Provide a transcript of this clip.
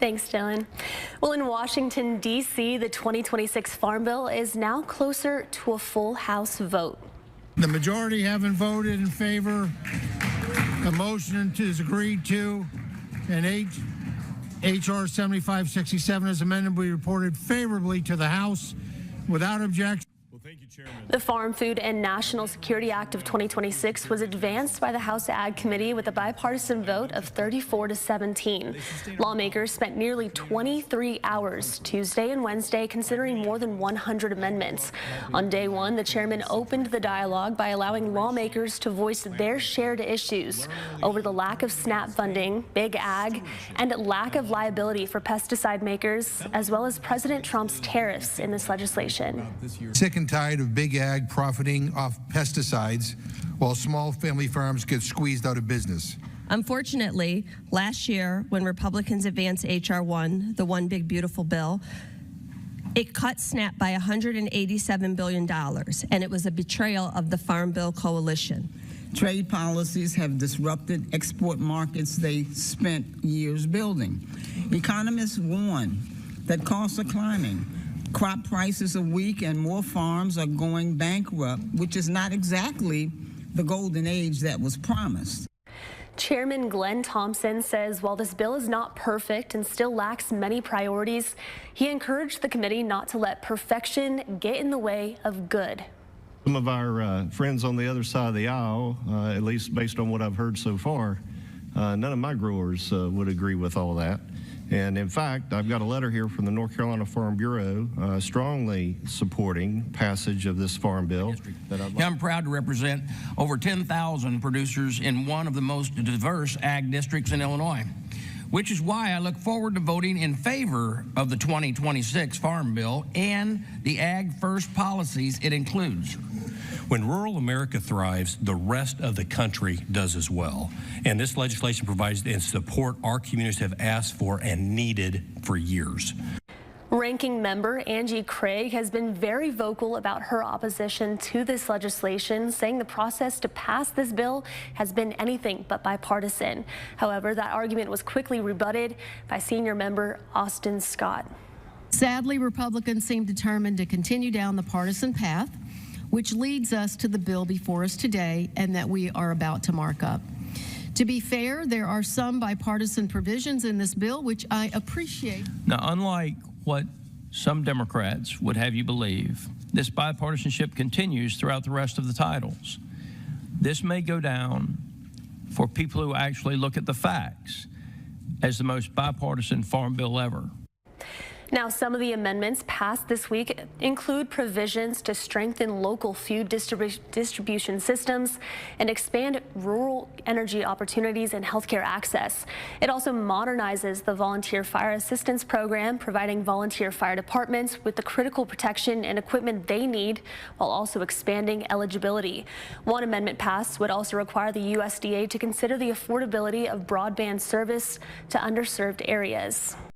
Thanks, Dylan. Well, in Washington, D.C., the 2026 Farm Bill is now closer to a full House vote. The majority haven't voted in favor. The motion is agreed to, and H.R. 7567 as amended will be reported favorably to the House without objection. Thank you, Chairman. The Farm, Food, and National Security Act of 2026 was advanced by the House Ag Committee with a bipartisan vote of 34 to 17. Lawmakers spent nearly 23 hours Tuesday and Wednesday considering more than 100 amendments. On day one, the chairman opened the dialogue by allowing lawmakers to voice their shared issues over the lack of SNAP funding, big ag, and lack of liability for pesticide makers, as well as President Trump's tariffs in this legislation. Sick and tired of big ag profiting off pesticides while small family farms get squeezed out of business. Unfortunately, last year when Republicans advanced H.R. 1, the One Big Beautiful Bill, it cut SNAP by $187 billion, and it was a betrayal of the Farm Bill coalition. Trade policies have disrupted export markets they spent years building. Economists warn that costs are climbing. Crop prices are weak and more farms are going bankrupt, which is not exactly the golden age that was promised. Chairman Glenn Thompson says while this bill is not perfect and still lacks many priorities, he encouraged the committee not to let perfection get in the way of good. Some of our friends on the other side of the aisle, at least based on what I've heard so far, none of my growers would agree with all that. And in fact, I've got a letter here from the North Carolina Farm Bureau strongly supporting passage of this farm bill. I'm proud to represent over 10,000 producers in one of the most diverse ag districts in Illinois, which is why I look forward to voting in favor of the 2026 Farm Bill and the Ag First policies it includes. When rural America thrives, the rest of the country does as well. And this legislation provides the support our communities have asked for and needed for years. Ranking member Angie Craig has been very vocal about her opposition to this legislation, saying the process to pass this bill has been anything but bipartisan. However, that argument was quickly rebutted by senior member Austin Scott. Sadly, Republicans seem determined to continue down the partisan path, which leads us to the bill before us today and that we are about to mark up. To be fair, there are some bipartisan provisions in this bill which I appreciate. Now, unlike what some Democrats would have you believe, this bipartisanship continues throughout the rest of the titles. This may go down for people who actually look at the facts as the most bipartisan farm bill ever. Now, some of the amendments passed this week include provisions to strengthen local food distribution systems and expand rural energy opportunities and healthcare access. It also modernizes the Volunteer Fire Assistance Program, providing volunteer fire departments with the critical protection and equipment they need, while also expanding eligibility. One amendment passed would also require the USDA to consider the affordability of broadband service to underserved areas.